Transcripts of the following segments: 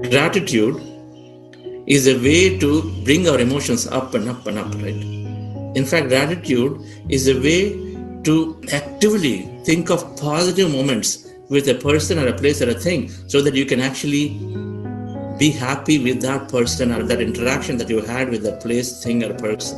Gratitude is a way to bring our emotions up and up and up, right? In fact, gratitude is a way to actively think of positive moments with a person or a place or a thing so that you can actually be happy with that person or that interaction that you had with that place, thing, or person.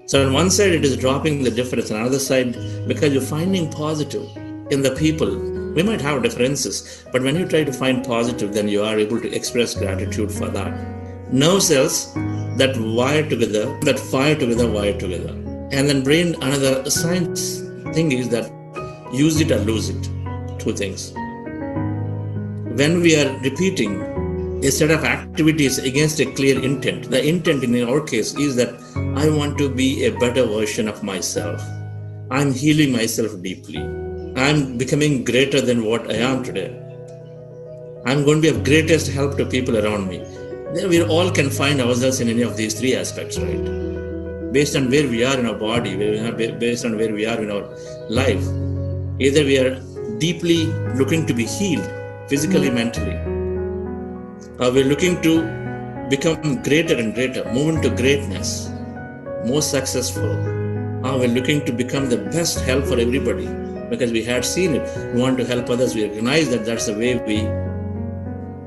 So on one side, it is dropping the difference. On the other side, because you're finding positive in the people. We might have differences, but when you try to find positive, then you are able to express gratitude for that. Nerve cells that wire together, that fire together, wire together. And then brain, another science thing is that use it or lose it. Two things. When we are repeating a set of activities against a clear intent, the intent in our case is that I want to be a better version of myself. I'm healing myself deeply. I'm becoming greater than what I am today. I'm going to be of greatest help to people around me. We all can find ourselves in any of these three aspects, right? Based on where we are in our body, based on where we are in our life. Either we are deeply looking to be healed, physically, mentally, or we're looking to become greater and greater, move into greatness, more successful, or we're looking to become the best help for everybody. Because we had seen it, we want to help others, we recognize that that's the way we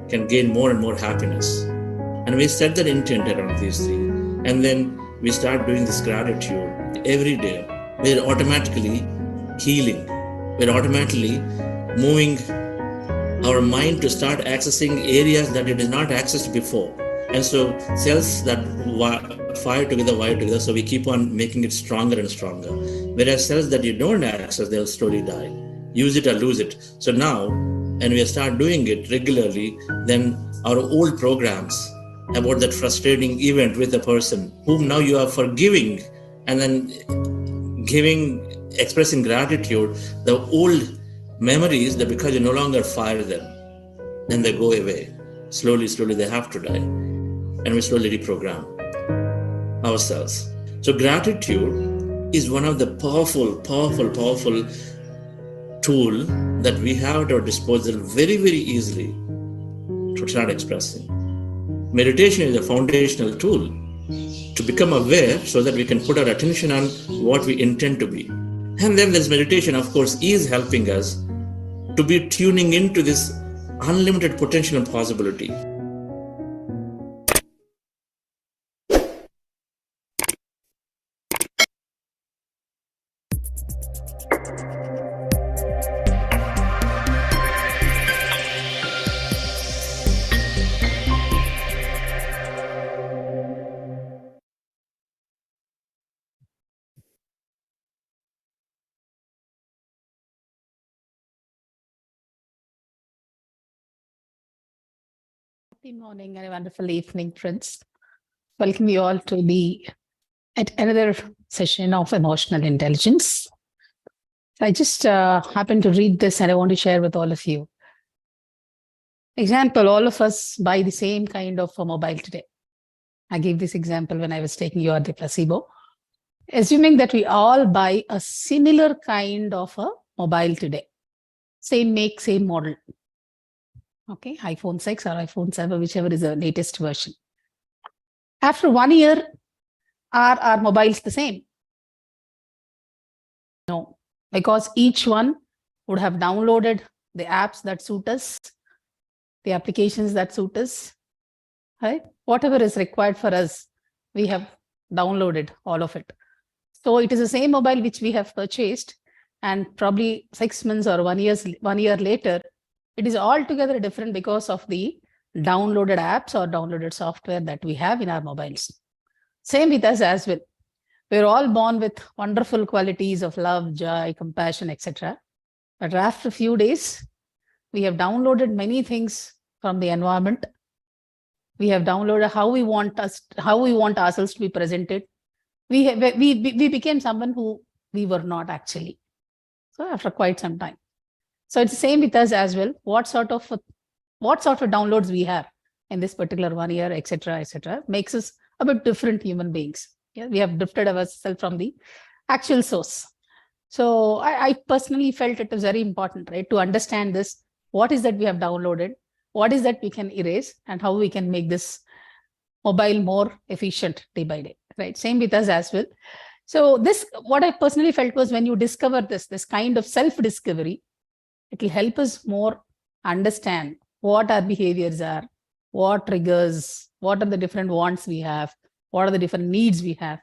can gain more and more happiness. And we set that intent around these three. And then we start doing this gratitude every day. We're automatically healing. We're automatically moving our mind to start accessing areas that it is not accessed before. And so cells that fire together, wire together, so we keep on making it stronger and stronger. Whereas cells that you don't access, they'll slowly die. Use it or lose it. So now and we start doing it regularly, then our old programs about that frustrating event with a person whom now you are forgiving and then expressing gratitude, the old memories, that because you no longer fire them, then they go away. Slowly, they have to die. And we slowly reprogram ourselves. So gratitude is one of the powerful tool that we have at our disposal very, very easily to start expressing. Meditation is a foundational tool to become aware so that we can put our attention on what we intend to be. And then this meditation, of course, is helping us to be tuning into this unlimited potential and possibility. Good morning and a wonderful evening, friends. Welcome you all to at another session of emotional intelligence. I just happened to read this and I want to share with all of you. Example, all of us buy the same kind of a mobile today. I gave this example when I was taking you the placebo. Assuming that we all buy a similar kind of a mobile today. Same make, same model. Okay, iPhone 6 or iPhone 7, whichever is the latest version. After 1 year, are our mobiles the same? No, because each one would have downloaded the apps that suit us, the applications that suit us, right? Whatever is required for us, we have downloaded all of it. So it is the same mobile which we have purchased, and probably 6 months or 1 year later, it is altogether different because of the downloaded apps or downloaded software that we have in our mobiles. Same with us as well. We're all born with wonderful qualities of love, joy, compassion, etc. But after a few days, we have downloaded many things from the environment. We have downloaded how we want ourselves to be presented. We became someone who we were not actually. So after quite some time. So it's the same with us as well. What sort of downloads we have in this particular 1 year, etc., makes us a bit different human beings. Yeah, we have drifted ourselves from the actual source. So I personally felt it was very important, right, to understand this. What is that we have downloaded? What is that we can erase, and how we can make this mobile more efficient day by day, right? Same with us as well. So this, what I personally felt was, when you discover this kind of self-discovery, it will help us more understand what our behaviors are, what triggers, what are the different wants we have, what are the different needs we have.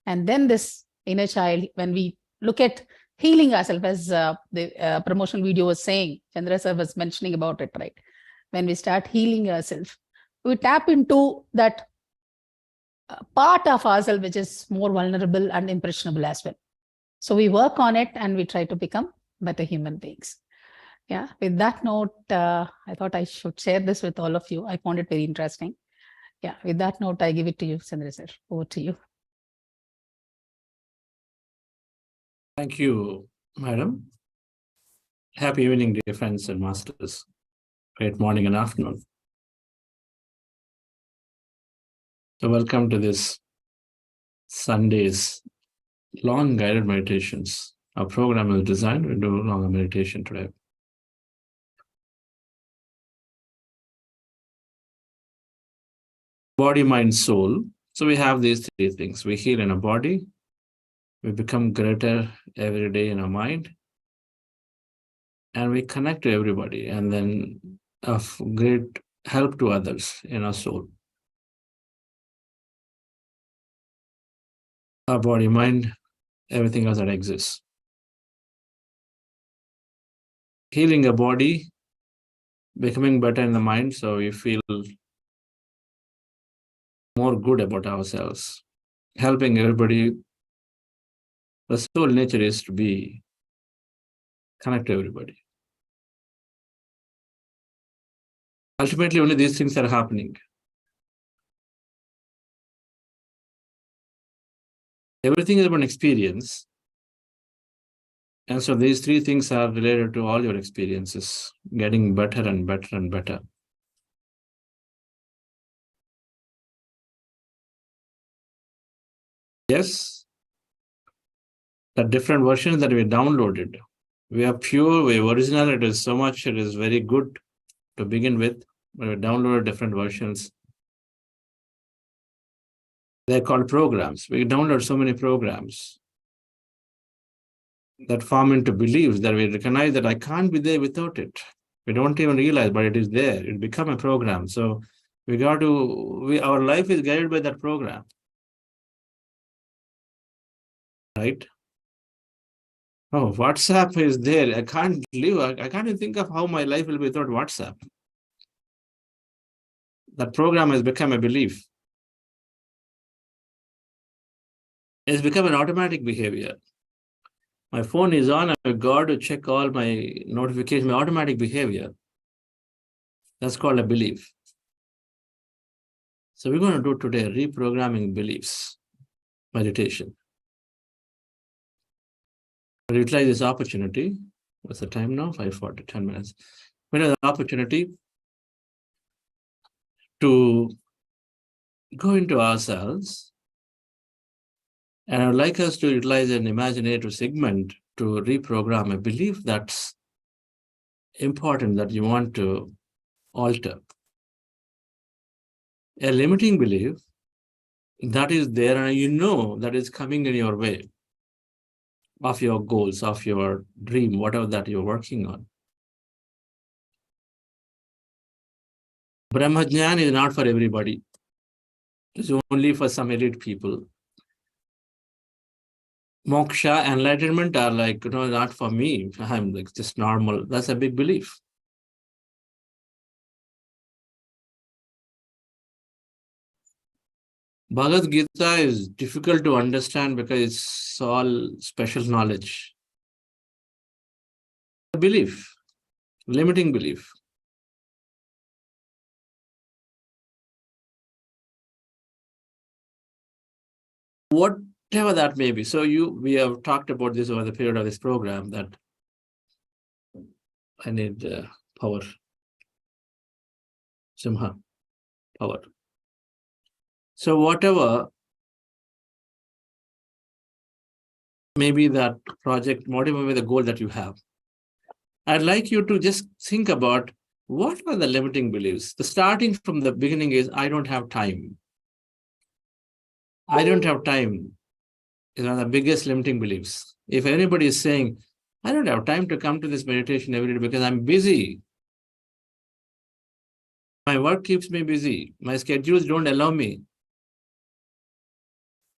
And then this inner child, when we look at healing ourselves, as the promotional video was saying, Chandra sir was mentioning about it, right? When we start healing ourselves, we tap into that part of ourselves which is more vulnerable and impressionable as well. So we work on it and we try to become better human beings. Yeah, with that note, I thought I should share this with all of you. I found it very interesting. Yeah, with that note, I give it to you, Chandra sir. Over to you. Thank you, madam. Happy evening, dear friends and masters. Great morning and afternoon. So welcome to this Sunday's long guided meditations. Our program is designed to do longer meditation today. Body, mind, soul. So we have these three things. We heal in our body. We become greater every day in our mind. And we connect to everybody, and then of great help to others in our soul. Our body, mind, everything else that exists. Healing a body, becoming better in the mind, so we feel more good about ourselves. Helping everybody. The soul nature is to be connect to everybody. Ultimately, only these things are happening. Everything is about experience. And so these three things are related to all your experiences, getting better and better and better. Yes, the different versions that we downloaded. We are pure, we are original, it is so much, it is very good to begin with. But we downloaded different versions. They're called programs. We download so many programs that form into beliefs that we recognize that I can't be there without it. We don't even realize, but it is there. It become a program. So we got to, our life is guided by that program. Right? Oh, WhatsApp is there. I can't live. I can't even think of how my life will be without WhatsApp. That program has become a belief. It's become an automatic behavior. My phone is on. I've got to check all my notifications, my automatic behavior. That's called a belief. So we're going to do today reprogramming beliefs, meditation. I'll utilize this opportunity. What's the time now? 5:40, 10 minutes. We have the opportunity to go into ourselves. And I would like us to utilize an imaginative segment to reprogram a belief that's important that you want to alter. A limiting belief that is there and you know that is coming in your way of your goals, of your dream, whatever that you're working on. Brahmajnan is not for everybody. It's only for some elite people. Moksha, enlightenment are like, not for me. I'm like just normal. That's a big belief. Bhagavad Gita is difficult to understand because it's all special knowledge. Belief, limiting belief. Whatever that may be. So we have talked about this over the period of this program that I need power. Simha, power. So whatever maybe that project, whatever may be the goal that you have, I'd like you to just think about what are the limiting beliefs. The starting from the beginning is, I don't have time. I don't have time is one of the biggest limiting beliefs. If anybody is saying, I don't have time to come to this meditation every day because I'm busy. My work keeps me busy. My schedules don't allow me.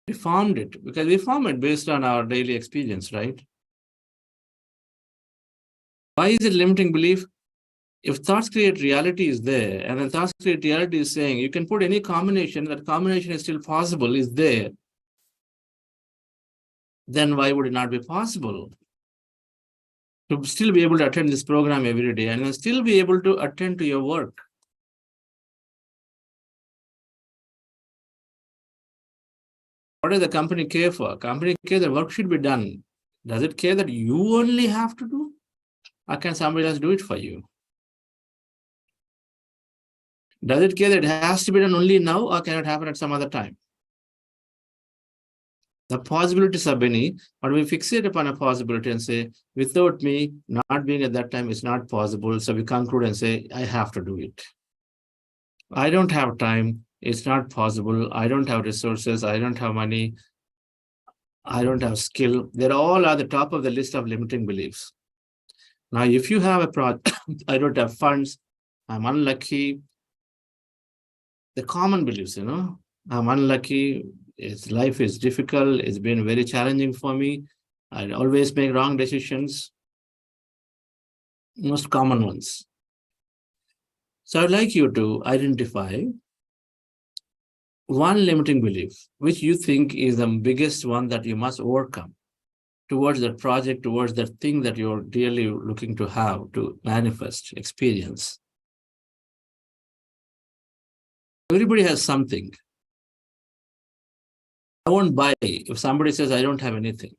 We formed it because we form it based on our daily experience, right? Why is it limiting belief? If thoughts create reality is there, and then thoughts create reality is saying you can put any combination, that combination is still possible, is there, then why would it not be possible to still be able to attend this program every day and then still be able to attend to your work? What does the company care for? Company care that work should be done. Does it care that you only have to do? Or can somebody else do it for you? Does it care that it has to be done only now or can it happen at some other time? The possibilities are many, but we fixate upon a possibility and say, without me not being at that time, it's not possible. So we conclude and say, I have to do it. I don't have time. It's not possible. I don't have resources. I don't have money. I don't have skill. They're all at the top of the list of limiting beliefs. Now, if you have a project, I don't have funds, I'm unlucky. The common beliefs, I'm unlucky. Life is difficult. It's been very challenging for me. I always make wrong decisions. Most common ones. So I'd like you to identify one limiting belief, which you think is the biggest one that you must overcome towards that project, towards that thing that you're really looking to have, to manifest, experience. Everybody has something. I won't buy if somebody says, I don't have anything.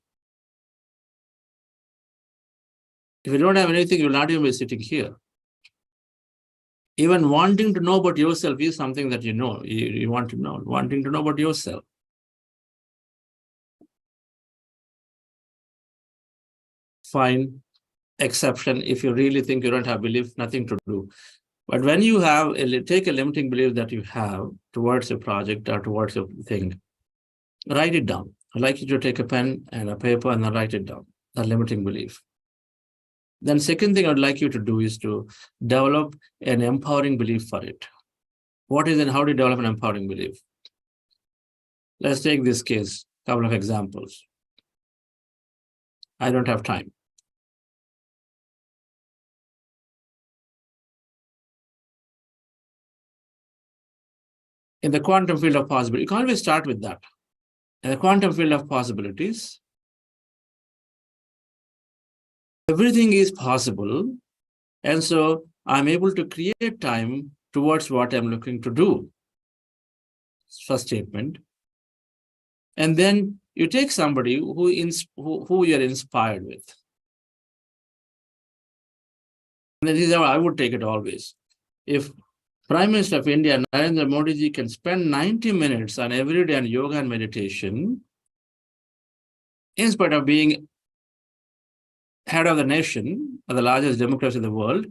If you don't have anything, you'll not even be sitting here. Even wanting to know about yourself is something that you want to know, wanting to know about yourself. Fine, exception, if you really think you don't have belief, nothing to do. But when you take a limiting belief that you have towards a project or towards a thing, write it down. I'd like you to take a pen and a paper and then write it down, that limiting belief. Then second thing I'd like you to do is to develop an empowering belief for it. What is and how do you develop an empowering belief? Let's take this case, a couple of examples. I don't have time. In the quantum field of possibility, you can always start with that. In the quantum field of possibilities, everything is possible. And so I'm able to create time towards what I'm looking to do. First statement. And then you take somebody who you're inspired with. And this is how I would take it always. If Prime Minister of India, Narendra Modi ji, can spend 90 minutes on every day on yoga and meditation, in spite of being head of the nation, or the largest democracy in the world,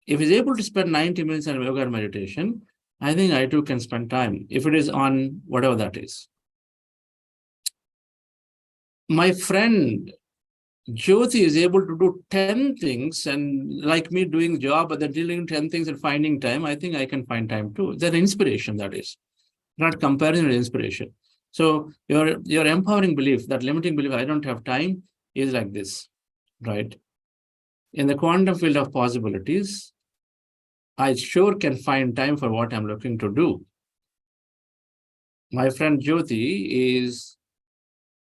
if he's able to spend 90 minutes on yoga and meditation, I think I too can spend time, if it is on whatever that is. My friend Jyoti is able to do 10 things, and like me doing job, but then dealing 10 things and finding time, I think I can find time too. It's an inspiration, that is. Not comparison, but inspiration. So your empowering belief, that limiting belief, I don't have time, is like this, right? In the quantum field of possibilities, I sure can find time for what I'm looking to do. My friend Jyoti is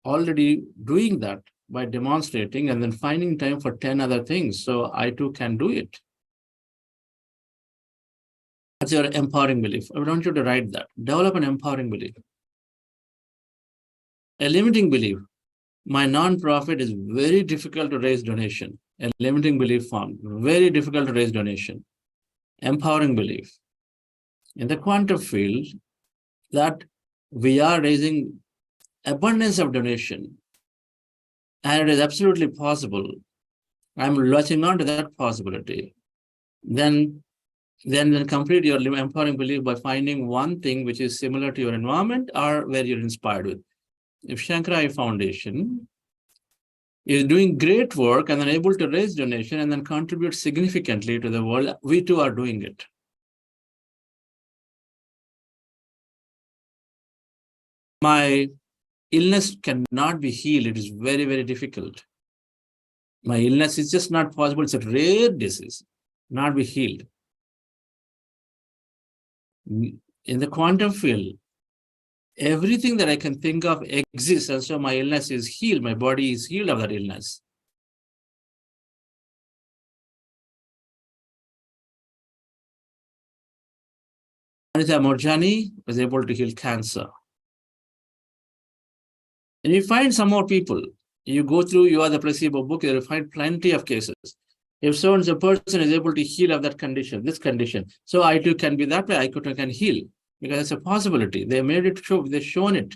already doing that by demonstrating and then finding time for 10 other things. So I too can do it. That's your empowering belief. I want you to write that. Develop an empowering belief. A limiting belief. My non-profit is very difficult to raise donation. A limiting belief form. Very difficult to raise donation. Empowering belief. In the quantum field, that we are raising abundance of donation. And it is absolutely possible. I'm latching on to that possibility. Then complete your empowering belief by finding one thing which is similar to your environment or where you're inspired with. If Shankara Foundation is doing great work and then able to raise donation and then contribute significantly to the world, we too are doing it. My illness cannot be healed. It is very, very difficult. My illness is just not possible. It's a rare disease, not be healed. In the quantum field, everything that I can think of exists, and so my illness is healed. My body is healed of that illness. Anita Morjani was able to heal cancer. And you find some more people. You go through, you are the placebo book, you'll find plenty of cases. If so and so person is able to heal of that condition, this condition, so I too can be that way, I too can heal, because it's a possibility. They made it show, they've shown it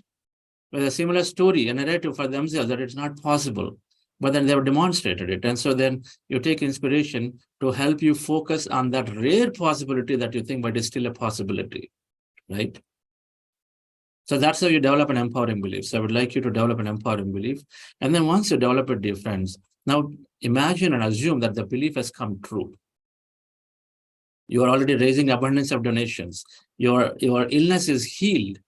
with a similar story, a narrative for themselves that it's not possible, but then they've demonstrated it. And so then you take inspiration to help you focus on that rare possibility that you think, but it's still a possibility, right? So that's how you develop an empowering belief. So I would like you to develop an empowering belief. And then once you develop it, dear friends, now imagine and assume that the belief has come true. You are already raising abundance of donations. Your illness is healed.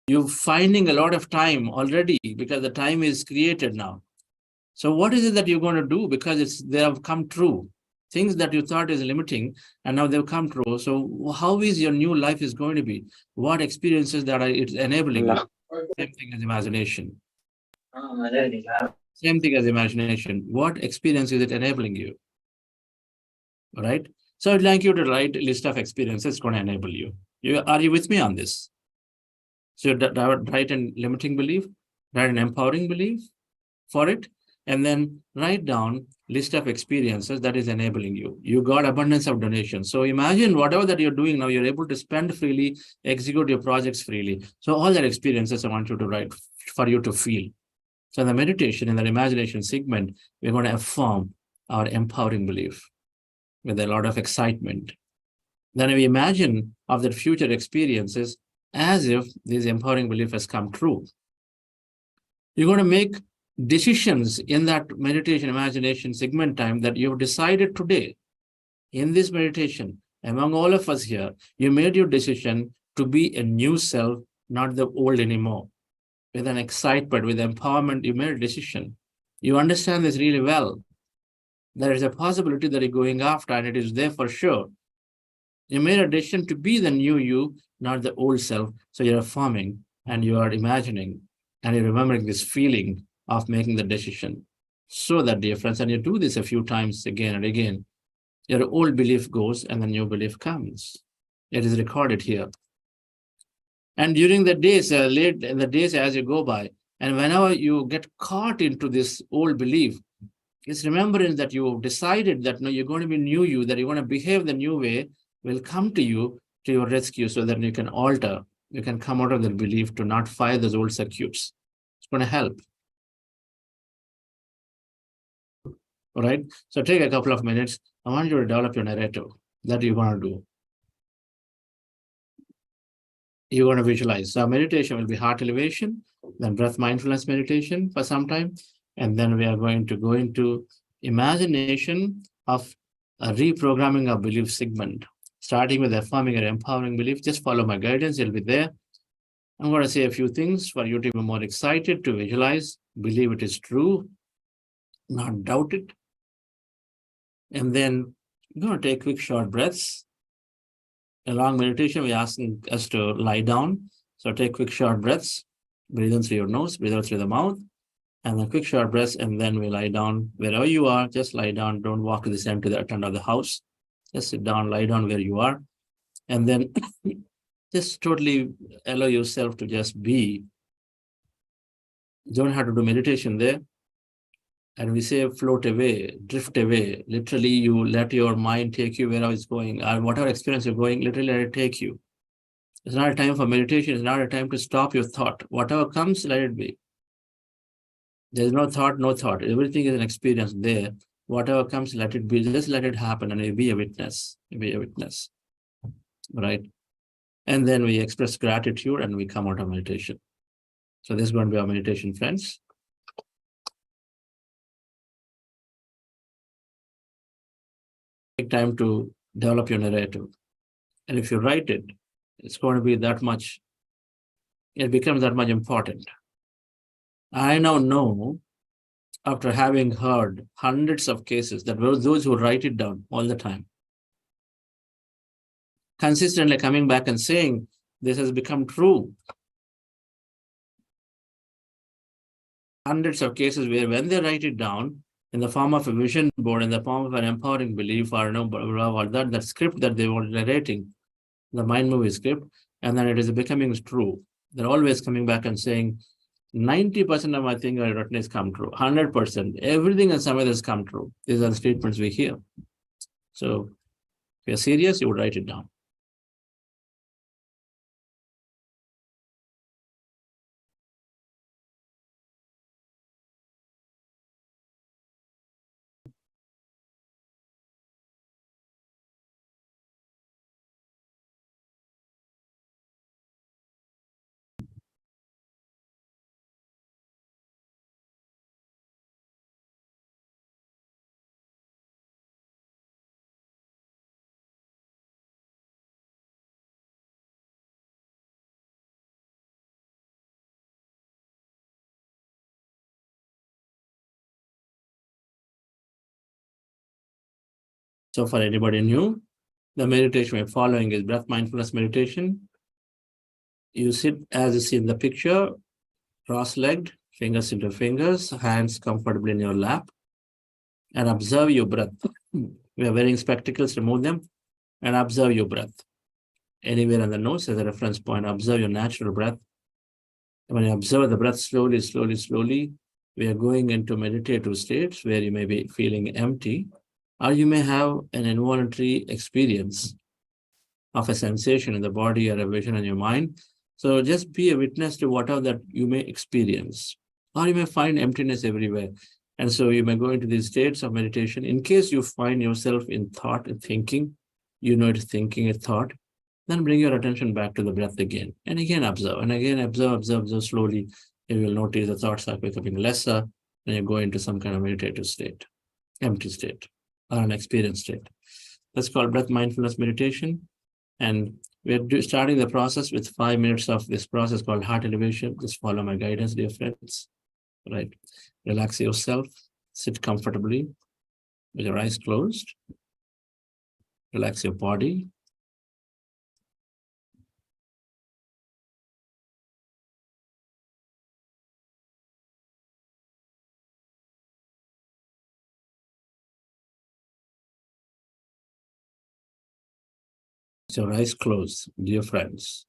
You're finding a lot of time already because the time is created now. So what is it that you're going to do? Because they have come true. Things that you thought is limiting, and now they've come true. So how is your new life is going to be? What experiences that it's enabling you? Same thing as imagination. Same thing as imagination. What experience is it enabling you? All right. So I'd like you to write a list of experiences it's going to enable you. Are you with me on this? So write a limiting belief, write an empowering belief for it, and then write down list of experiences that is enabling you. You got abundance of donations. So imagine whatever that you're doing now, you're able to spend freely, execute your projects freely. So all that experiences I want you to write for you to feel. So in the meditation, in the imagination segment, we're going to affirm our empowering belief with a lot of excitement. Then we imagine of the future experiences as if this empowering belief has come true. You're going to make decisions in that meditation imagination segment time that you've decided today. In this meditation, among all of us here, you made your decision to be a new self, not the old anymore. With an excitement, with empowerment, you made a decision. You understand this really well. There is a possibility that you're going after, and it is there for sure. You made a decision to be the new you, not the old self. So you're affirming and you are imagining and you're remembering this feeling of making the decision. So that, dear friends, and you do this a few times again and again, your old belief goes and the new belief comes. It is recorded here. And during the days, late in the days as you go by, and whenever you get caught into this old belief, it's remembrance that you decided that no, you're going to be new you, that you're going to behave the new way, will come to you to your rescue so that you can alter, you can come out of that belief to not fire those old circuits. It's going to help. All right. So take a couple of minutes. I want you to develop your narrative that you're going to do. You're going to visualize. So meditation will be heart elevation, then breath mindfulness meditation for some time. And then we are going to go into imagination of a reprogramming of belief segment, starting with affirming or empowering belief. Just follow my guidance. It'll be there. I'm going to say a few things for you to be more excited, to visualize, believe it is true, not doubt it. And then you're going to take quick, short breaths. In long meditation, we're asking us to lie down. So take quick, short breaths. Breathe in through your nose, breathe out through the mouth. And then quick, short breaths. And then we lie down. Wherever you are, just lie down. Don't walk to this end to that end of the house. Just sit down, lie down where you are. And then just totally allow yourself to just be. You don't have to do meditation there. And we say float away, drift away. Literally, you let your mind take you wherever it's going, or whatever experience you're going, literally let it take you. It's not a time for meditation. It's not a time to stop your thought. Whatever comes, let it be. There's no thought, no thought. Everything is an experience there. Whatever comes, let it be. Just let it happen, and you be a witness. You be a witness, right? And then we express gratitude, and we come out of meditation. So this is going to be our meditation, friends. Take time to develop your narrative. And if you write it, it's going to be that much, it becomes that much important. I now know, after having heard hundreds of cases, that those who write it down all the time, consistently coming back and saying, this has become true. Hundreds of cases where when they write it down, in the form of a vision board, in the form of an empowering belief, or that script that they were narrating, the mind movie script, and then it is becoming true. They're always coming back and saying, 90% of my thing I've written has come true, 100%, everything in some way has come true. These are the statements we hear. So if you're serious, you would write it down. So for anybody new, the meditation we're following is breath mindfulness meditation. You sit as you see in the picture, cross-legged, fingers into fingers, hands comfortably in your lap, and observe your breath. we are wearing spectacles, remove them and observe your breath. Anywhere on the nose as a reference point, observe your natural breath. When you observe the breath slowly, slowly, slowly, we are going into meditative states where you may be feeling empty, or you may have an involuntary experience of a sensation in the body or a vision in your mind. So just be a witness to whatever that you may experience, or you may find emptiness everywhere. And so you may go into these states of meditation. In case you find yourself in thought and thinking, it's thinking a thought, then bring your attention back to the breath again. And again, observe. And again, observe slowly. You will notice the thoughts are becoming lesser, and you go into some kind of meditative state, empty state, or an experienced state. That's called breath mindfulness meditation. And we're starting the process with 5 minutes of this process called heart elevation. Just follow my guidance, dear friends. Right? Relax yourself. Sit comfortably with your eyes closed. Relax your body. Your eyes closed, dear friends.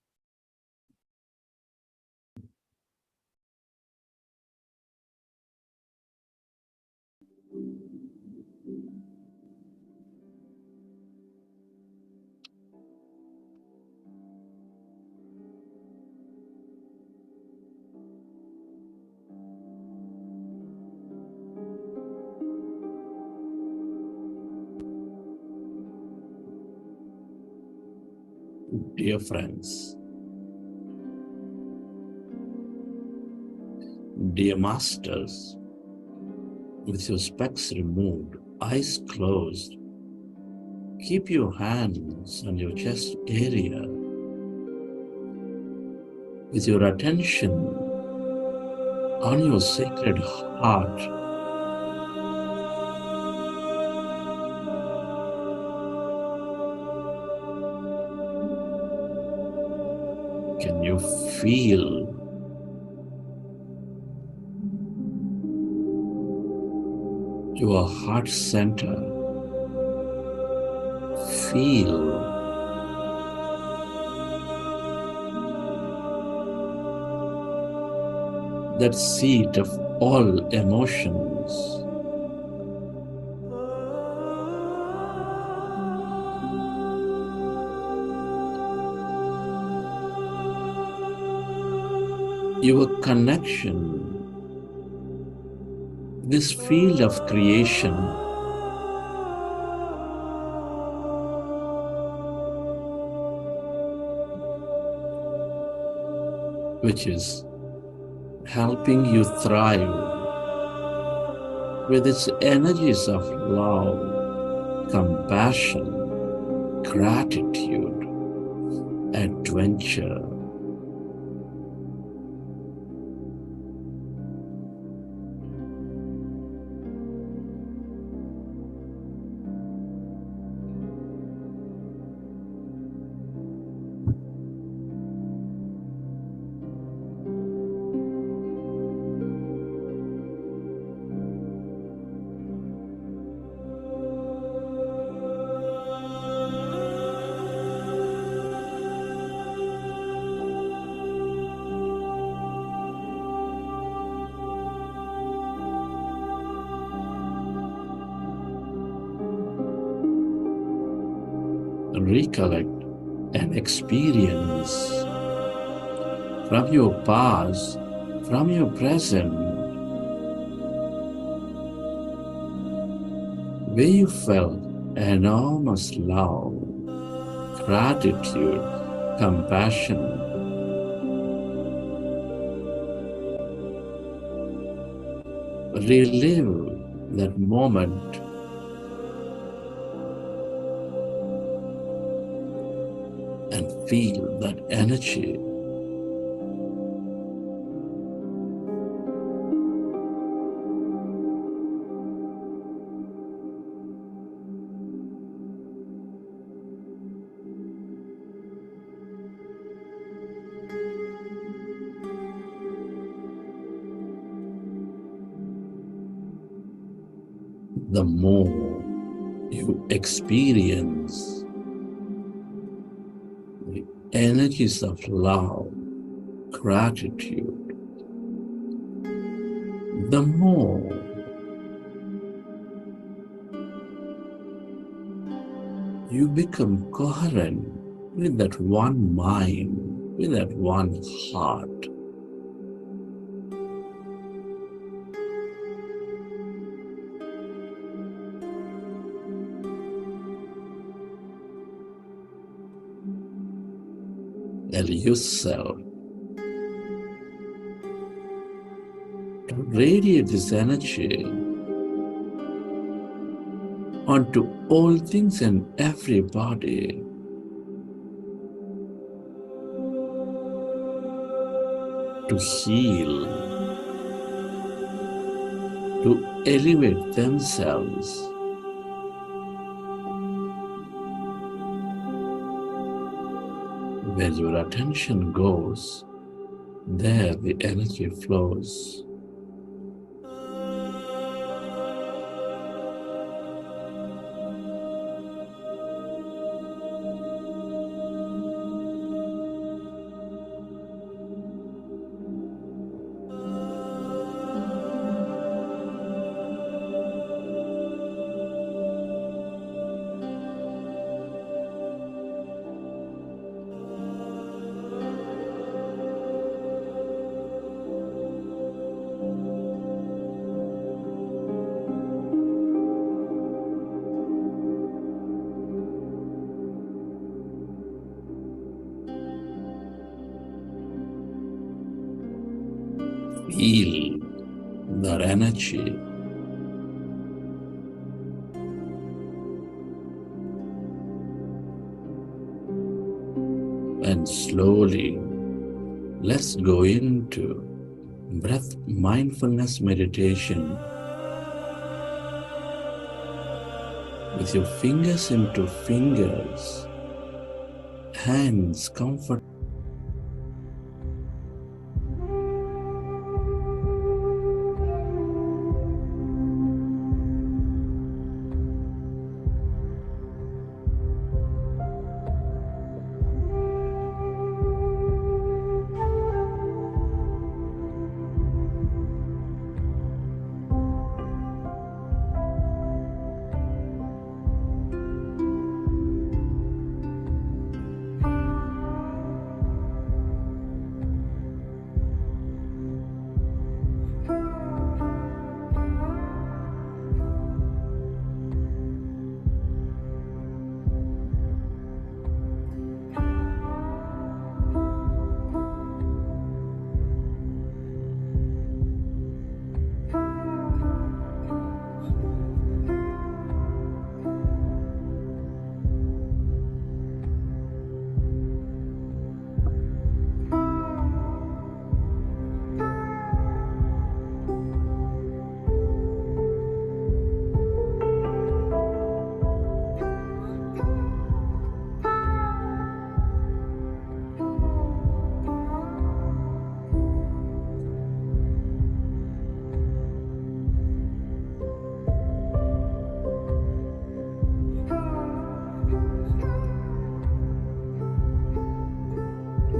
Dear friends, dear masters, with your specs removed, eyes closed, keep your hands on your chest area with your attention on your sacred heart. Can you feel your heart center? Feel that seat of all emotions. Your connection, this field of creation, which is helping you thrive with its energies of love, compassion, gratitude, adventure. Recollect and experience from your past, from your present, where you felt enormous love, gratitude, compassion. Relive that moment. And feel that energy. The more you experience the energies of love, gratitude, the more you become coherent with that one mind, with that one heart. Allow yourself to radiate this energy onto all things and everybody. To heal, to elevate themselves. Where your attention goes, there the energy flows. Feel that energy. And slowly, let's go into breath mindfulness meditation with your fingers into fingers, hands comfortable.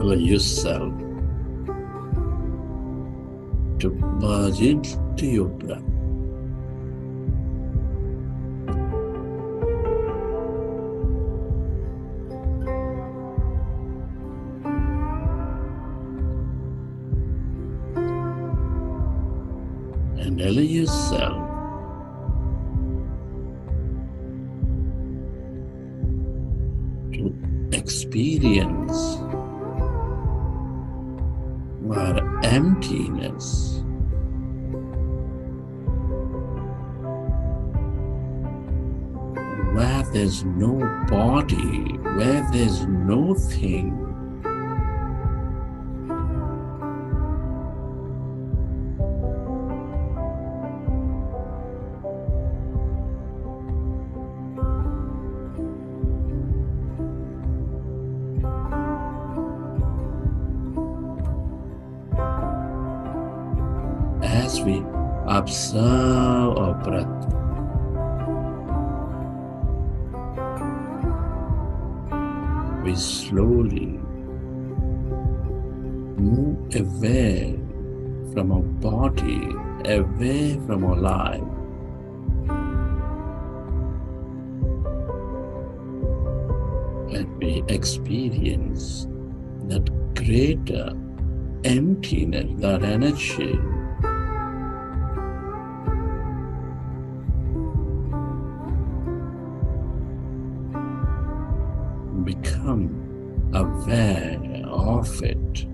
Allow yourself to merge into your breath. And allow yourself to experience where emptiness where there's no body, where there's no thing. As we observe our breath, we slowly move away from our body, away from our life. And we experience that greater emptiness, that energy. Become aware of it.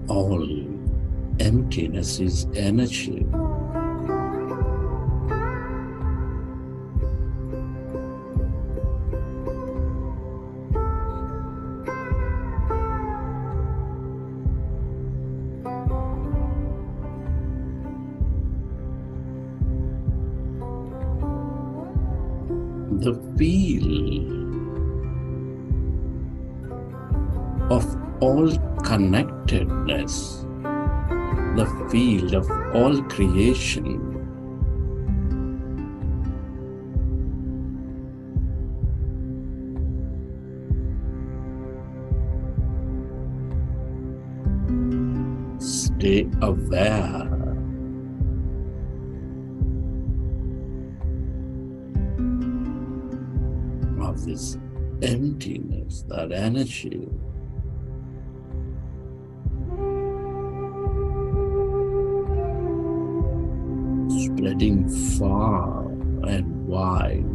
All emptiness is energy. The feel of all connectedness, the field of all creation, stay aware of this emptiness, that energy. Spreading far and wide.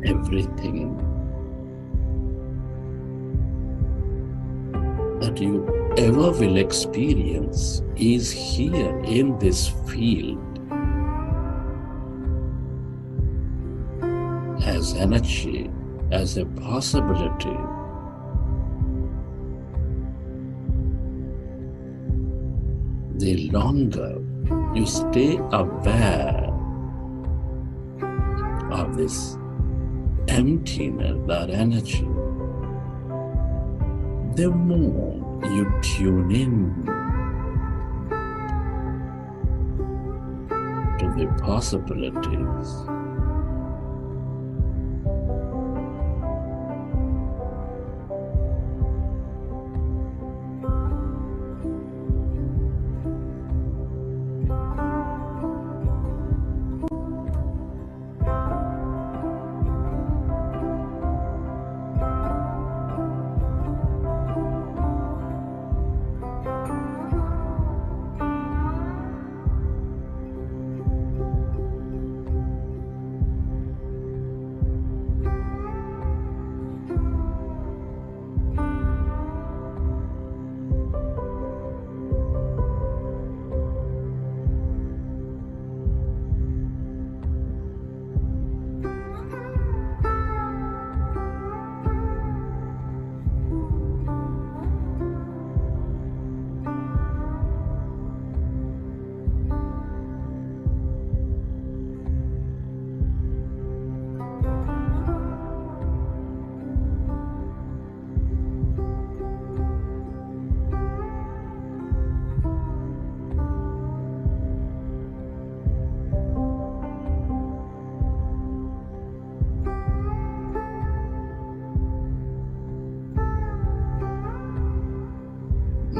Everything that you whatever we'll experience is here in this field as energy, as a possibility. The longer you stay aware of this emptiness, that energy, the more you tune in to the possibilities.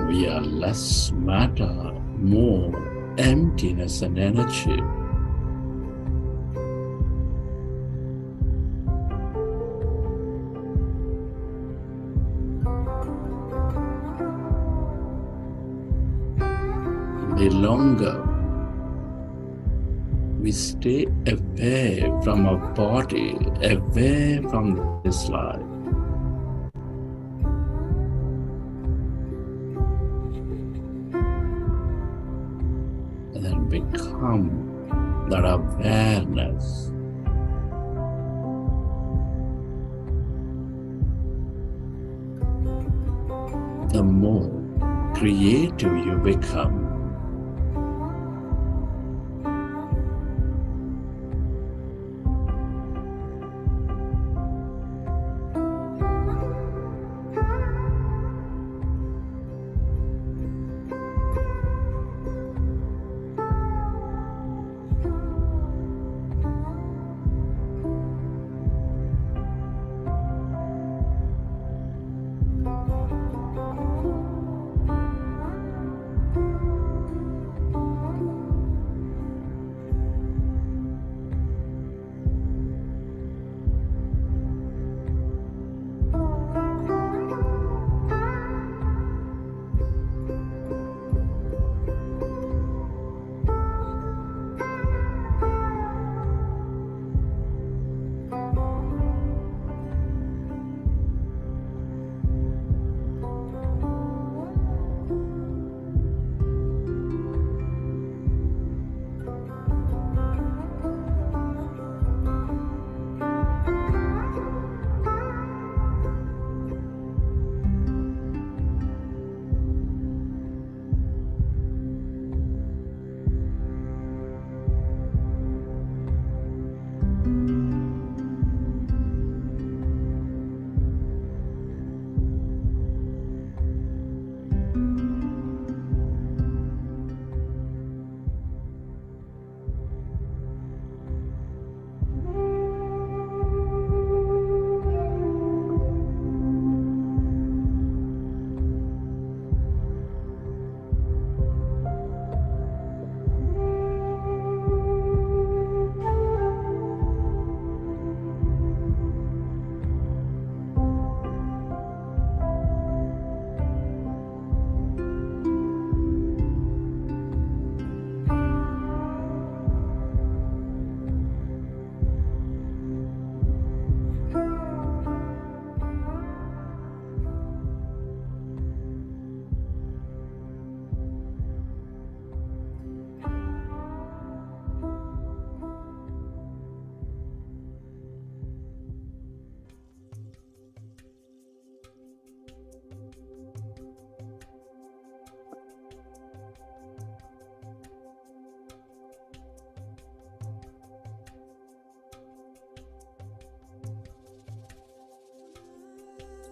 We are less matter, more emptiness and energy. The longer we stay away from our body, away from this life, and then become that awareness, the more creative you become.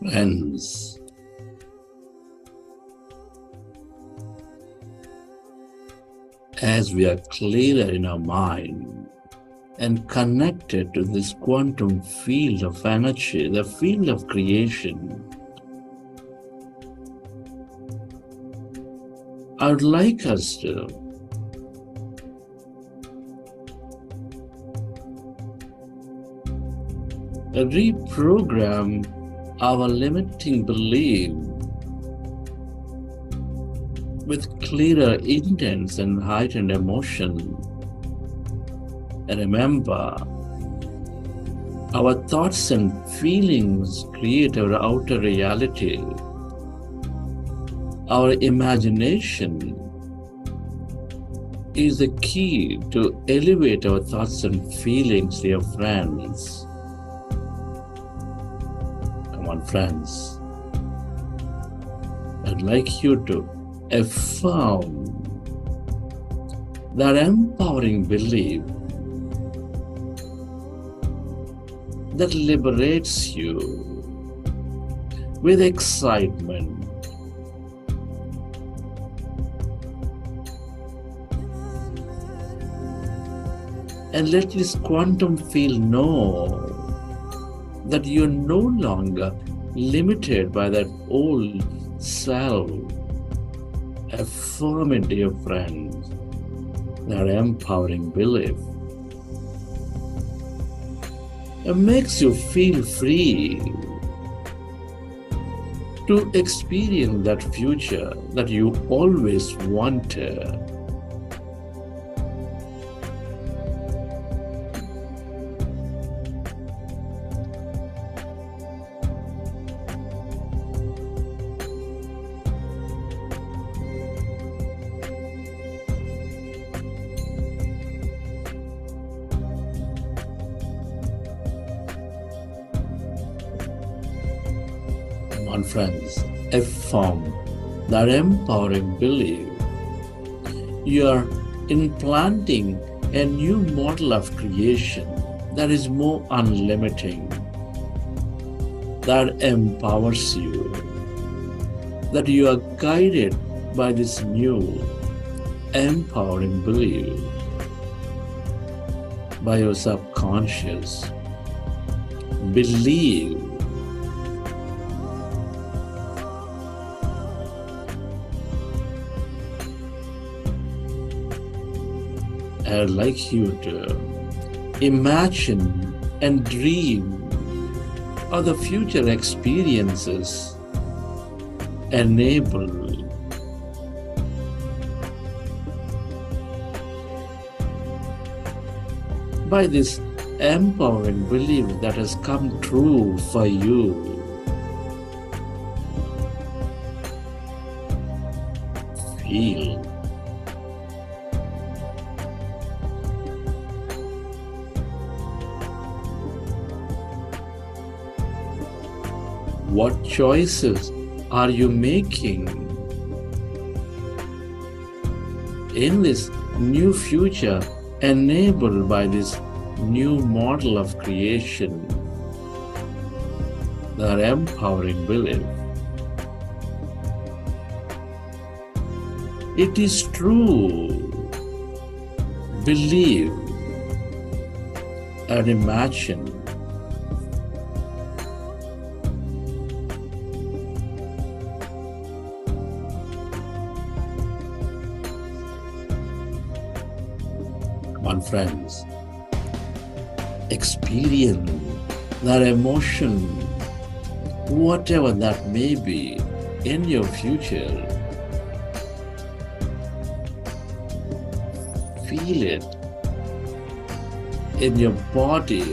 Friends, as we are clearer in our mind and connected to this quantum field of energy, the field of creation, I would like us to reprogram our limiting belief with clearer intents and heightened emotion. And remember, our thoughts and feelings create our outer reality. Our imagination is the key to elevate our thoughts and feelings, dear friends. Come on, friends. I'd like you to affirm that empowering belief that liberates you with excitement and let this quantum field know that you're no longer limited by that old self. Affirm it, dear friends, that empowering belief. It makes you feel free to experience that future that you always wanted. Friends, affirm that empowering belief. You are implanting a new model of creation that is more unlimiting, that empowers you, that you are guided by this new empowering belief by your subconscious. Believe I'd like you to imagine and dream of the future experiences enabled by this empowering belief that has come true for you. Feel what choices are you making in this new future enabled by this new model of creation, that empowering belief? It is true. Believe and imagine. Come on, friends. Experience that emotion, whatever that may be in your future. Feel it in your body,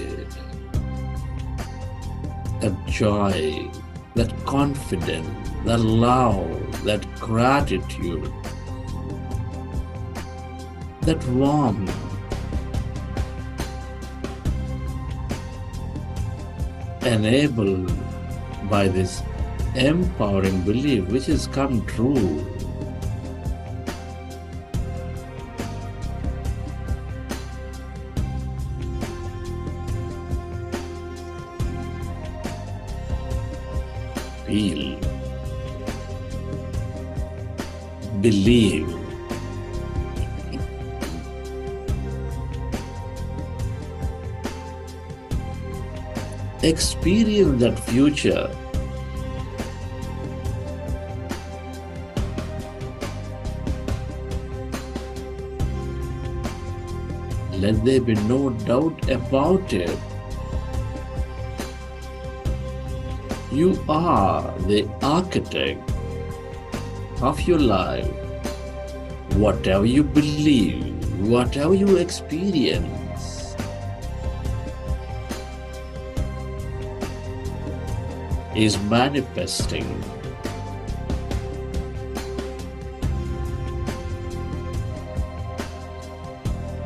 that joy, that confidence, that love, that gratitude, that warmth. Enabled by this empowering belief which has come true. Feel. Believe. Experience that future. Let there be no doubt about it. You are the architect of your life. Whatever you believe, whatever you experience, is manifesting.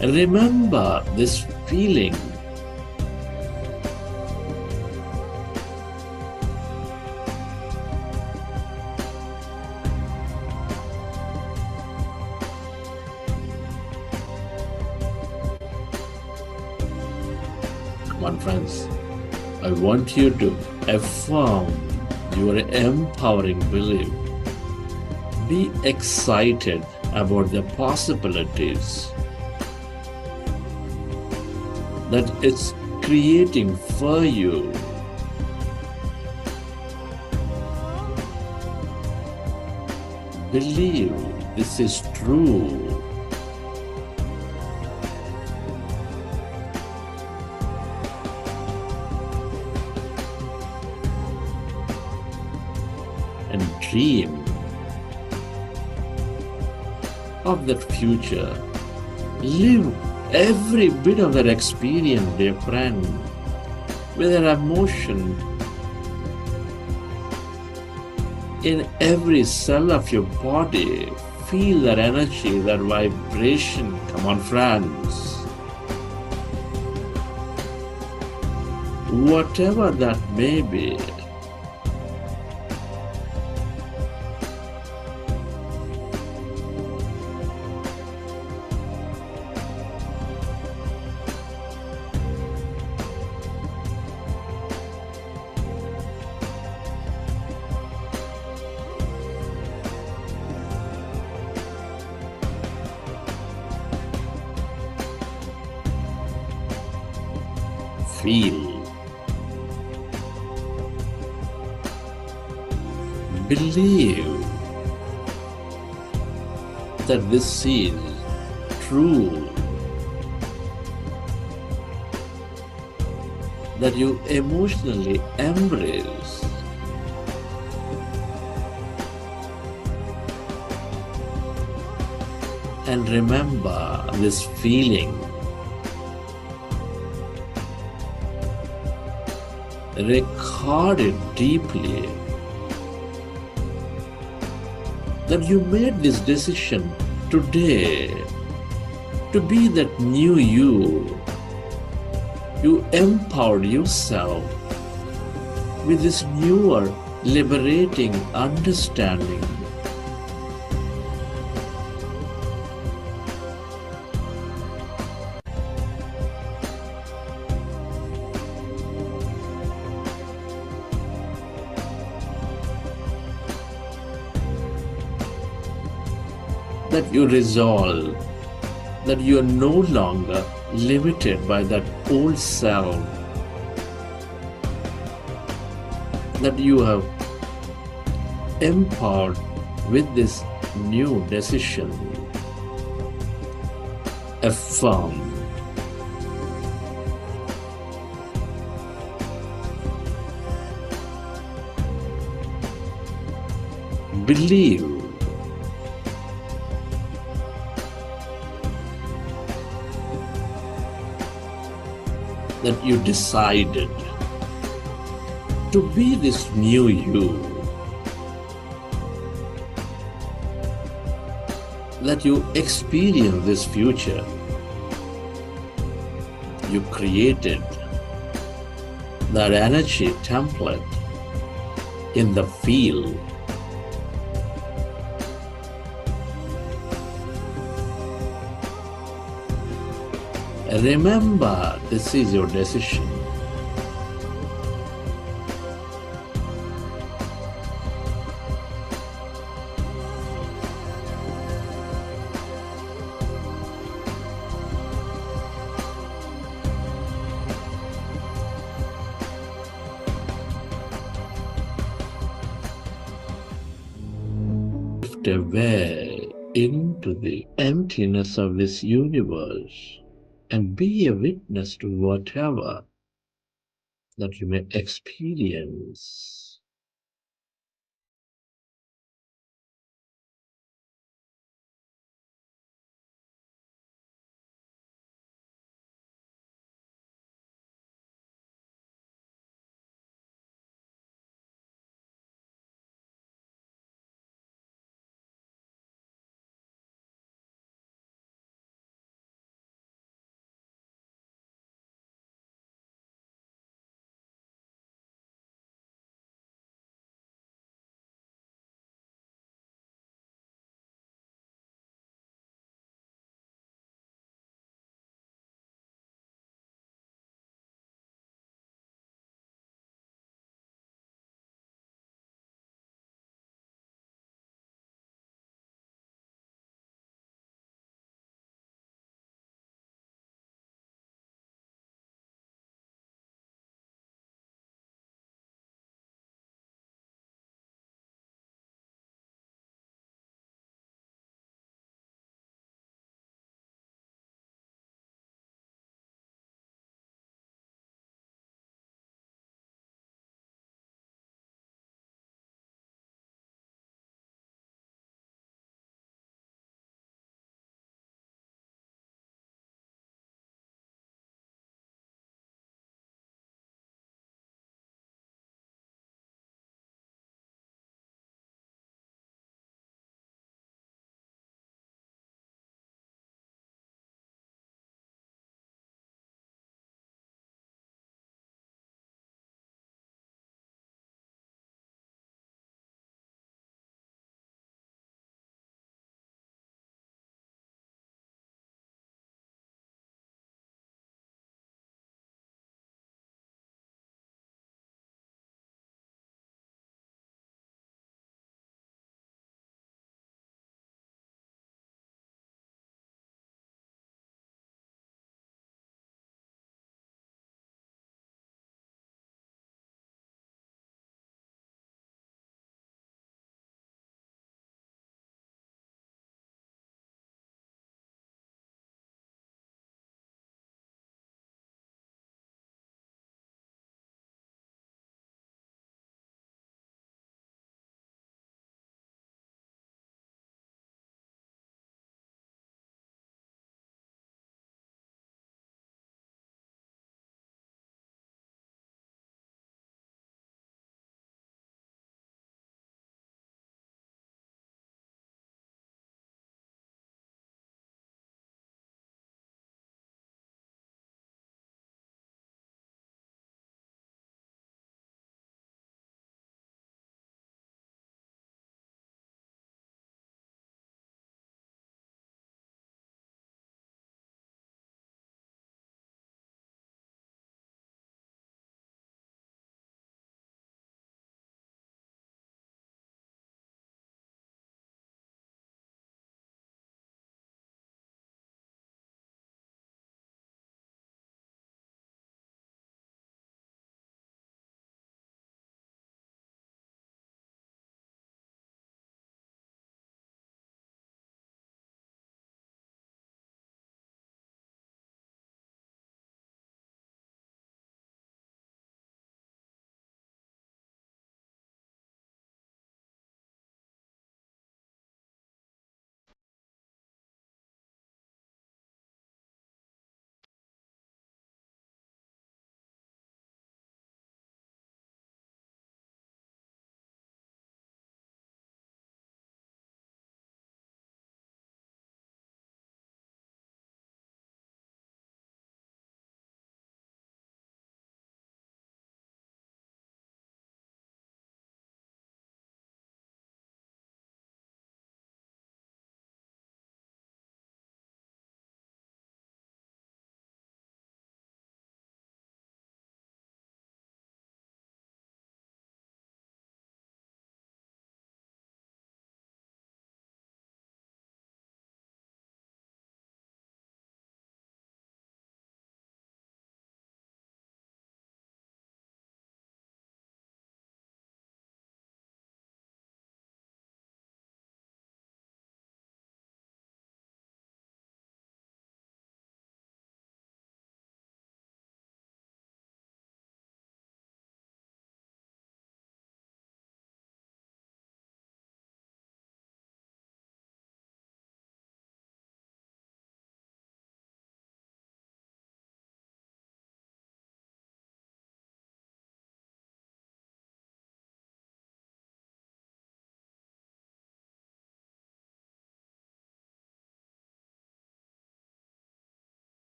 Remember this feeling. Come on, friends. I want you to affirm your empowering belief. Be excited about the possibilities that it's creating for you. Believe this is true. And dream of that future. Live every bit of that experience, dear friend, with that emotion in every cell of your body. Feel that energy, that vibration. Come on, friends. Whatever that may be, feel. Believe that this is true, that you emotionally embrace. And remember this feeling. Record it deeply, that you made this decision today to be that new you. You empowered yourself with this newer, liberating understanding. That you resolve that you are no longer limited by that old self, that you have empowered with this new decision. Affirm. Believe. That you decided to be this new you, that you experience this future. You created that energy template in the field. Remember, this is your decision. drift away into the emptiness of this universe and be a witness to whatever that you may experience.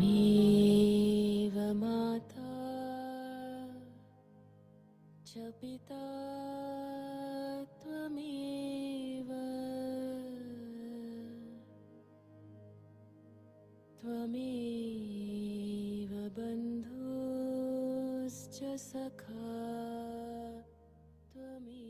त्वमेव माता च पिता त्वमेव त्वमेव बन्धुश्च सखा त्वमेव।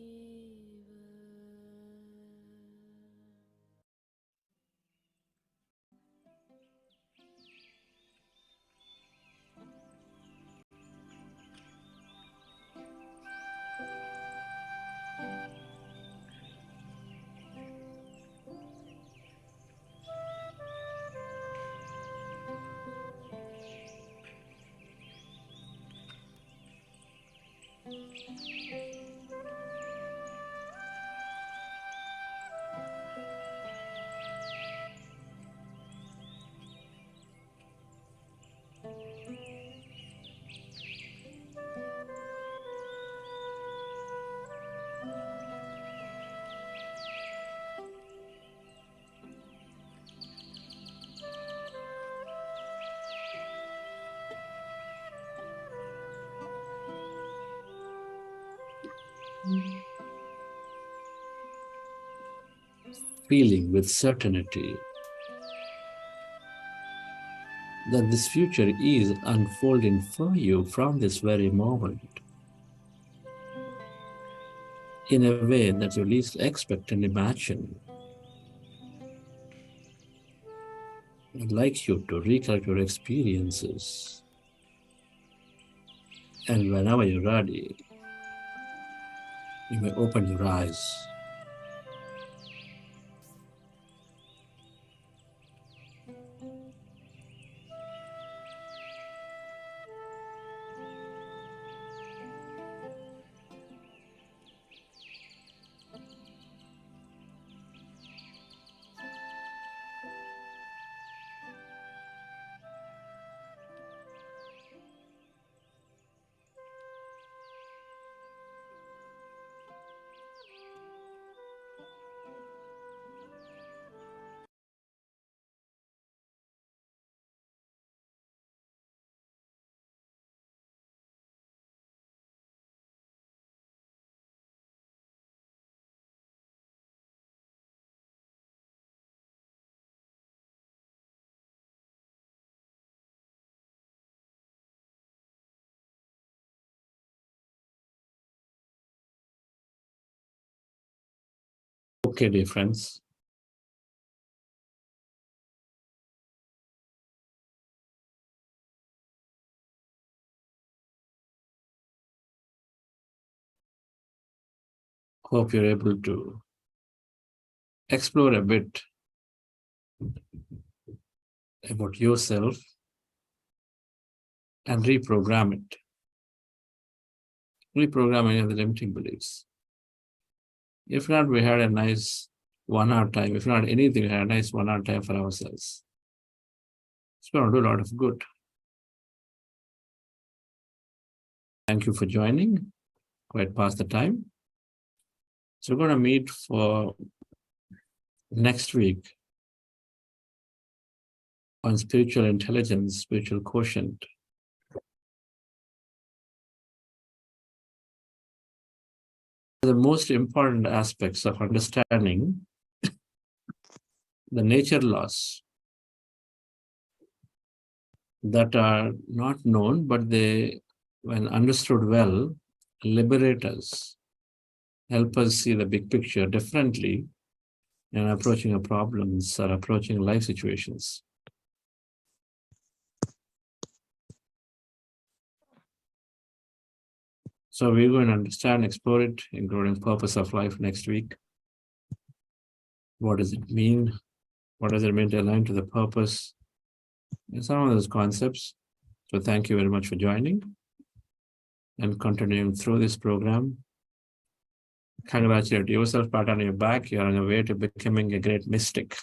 Feeling with certainty that this future is unfolding for you from this very moment in a way that you least expect and imagine. I'd like you to recollect your experiences, and whenever you're ready, you may open your eyes. Okay, dear friends. Hope you're able to explore a bit about yourself and reprogram it. Reprogram any of the limiting beliefs. If not, we had a nice 1 hour time. If not anything, we had a nice 1 hour time for ourselves. It's going to do a lot of good. Thank you for joining. Quite past the time. So we're going to meet for next week on spiritual intelligence, spiritual quotient. The most important aspects of understanding the nature laws that are not known, but they, when understood well, liberate us, help us see the big picture differently in approaching our problems or approaching life situations. So we're going to understand, explore it, including purpose of life next week. What does it mean? What does it mean to align to the purpose? And some of those concepts. So thank you very much for joining and continuing through this program. Congratulate yourself, pat on your back. You're on your way to becoming a great mystic.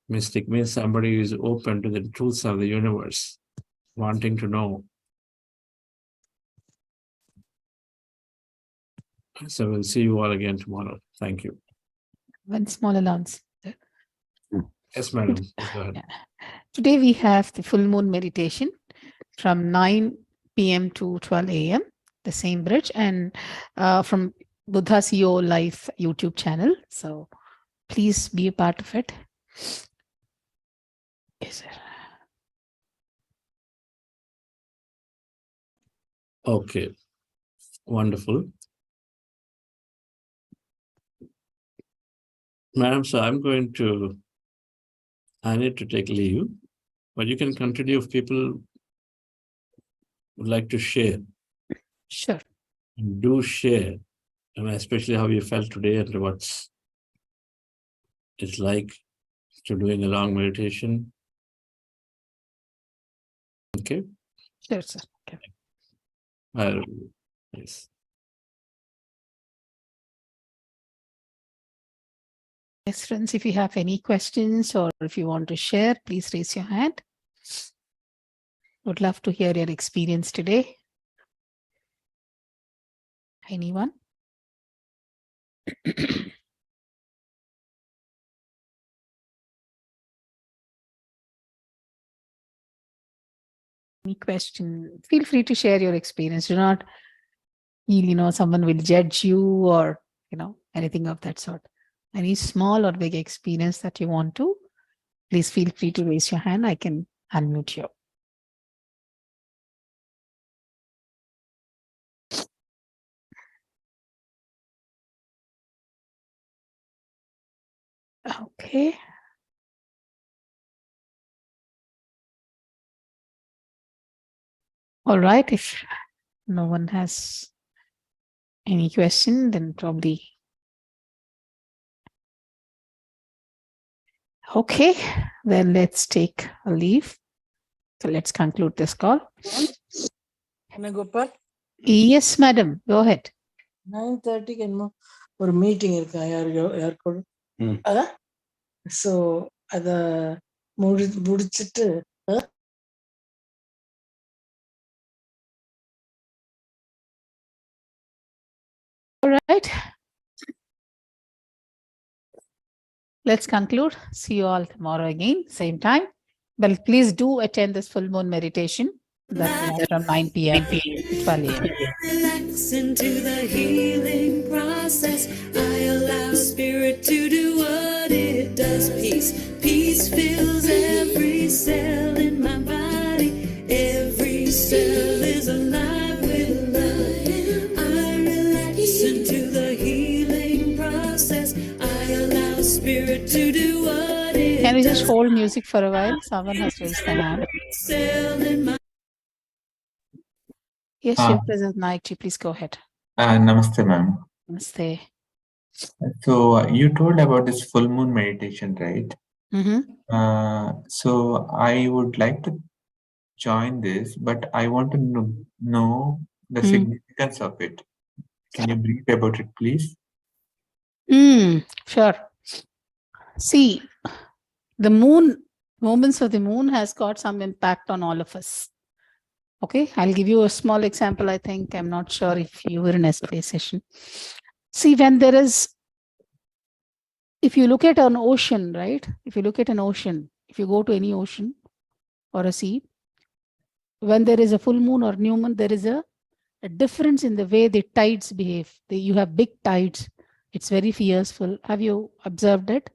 Mystic means somebody who is open to the truths of the universe, wanting to know. So we'll see you all again tomorrow. Thank you. One small allowance. Yes, madam. Go ahead. Yeah. Today we have the full moon meditation from 9 p.m. to 12 a.m., the same bridge, and from Buddha CEO Live YouTube channel. So please be a part of it. Yes, sir. Okay, wonderful. Madam, so I need to take leave, but you can continue if people would like to share. Sure. Do share, and especially how you felt today and what it's like to doing a long meditation. Okay. Sure, sir. Okay. Yes. Yes, friends, if you have any questions or if you want to share, please raise your hand. Would love to hear your experience today. Anyone? Any question? Feel free to share your experience. Do not feel, someone will judge you or, anything of that sort. Any small or big experience that you want to, please feel free to raise your hand. I can unmute you. Okay. All right. If no one has any question, then probably. Okay. Then let's take a leave. So let's conclude this call. Gopal, Yes, madam. Go ahead. 9:30 என்னமோ ஒரு meeting இருக்கா யாருக்கும் அதான் so அத முடிச்சிட்டு All right. Let's conclude. See you all tomorrow again, same time. But please do attend this full moon meditation. That's from 9 p.m. to 12 a.m. Relax into the healing process. I allow spirit to do what it does. Peace fills every cell in my body. Every cell is alive with love. I relax into the healing process. I allow spirit to do what it Can we just does. hold music for a while? Someone has raised their hand. Cell in my Yes, your present Nike. Please go ahead. Namaste, ma'am. Namaste. So you told about this full moon meditation, right? Mm-hmm. So I would like to join this, but I want to know the significance of it. Can you brief about it, please? Sure. See, the moments of the moon has got some impact on all of us. Okay, I'll give you a small example. I think I'm not sure if you were in a space session. See, when there is, if you look at an ocean, right? If you look at an ocean, if you go to any ocean or a sea, when there is a full moon or new moon, there is a difference in the way the tides behave. You have big tides. It's very fearful. Have you observed it?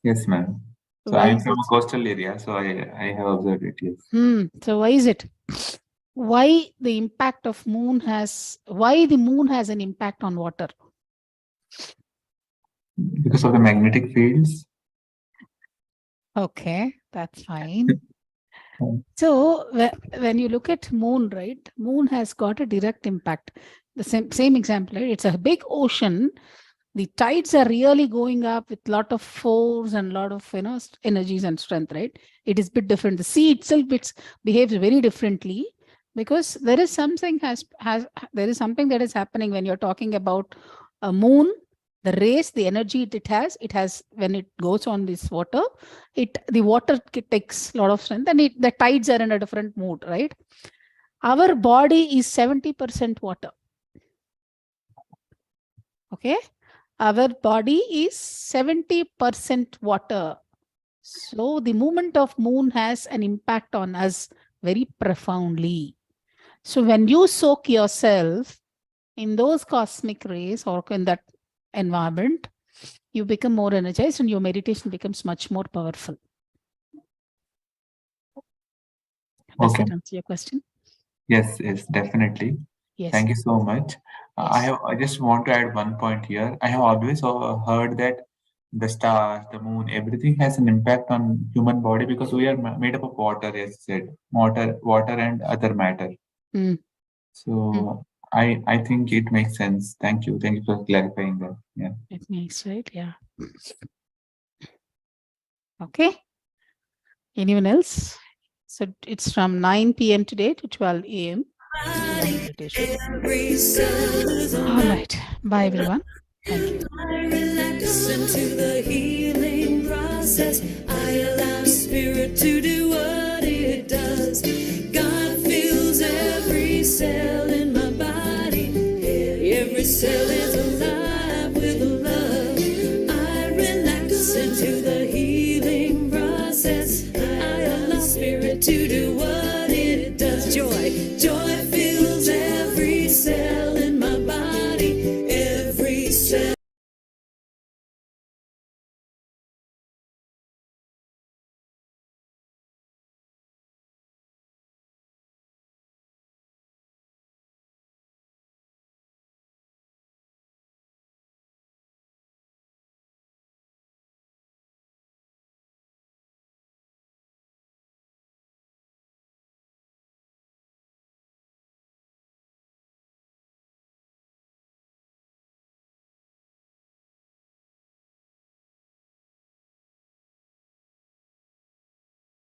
Yes, ma'am. So Why I'm is from it? a coastal area, so I have observed it, yes. So why is it? Why the impact of why the moon has an impact on water? Because of the magnetic fields? Okay, that's fine. So when you look at moon, right? Moon has got a direct impact. The same example, right? It's a big ocean. The tides are really going up with lot of force and lot of energies and strength, right? It is a bit different. The sea itself behaves very differently because there is something that is happening when you're talking about a moon. The rays, the energy it has when it goes on this water, the water takes a lot of strength and the tides are in a different mood, right? Our body is 70% water. Okay, our body is 70% water. So the movement of moon has an impact on us very profoundly. So when you soak yourself in those cosmic rays or in that environment, you become more energized and your meditation becomes much more powerful. Does Okay. that answer your question? Yes, definitely. Yes. Thank you so much. Yes. I just want to add one point here. I have always heard that the stars, the moon, everything has an impact on human body because we are made up of water, as you said, water and other matter. Mm. So I think it makes sense. Thank you for clarifying that. Yeah. It makes, right? Yeah. Okay. Anyone else? So it's from 9 p.m. today to 12 a.m. meditation. All right. Bye, everyone. Thank you. I relax into the healing process. I allow spirit to do what it does. God fills every cell in my body. Every cell is alive with love. I relax into the healing process. I allow spirit to do what it does. Joy fills every cell.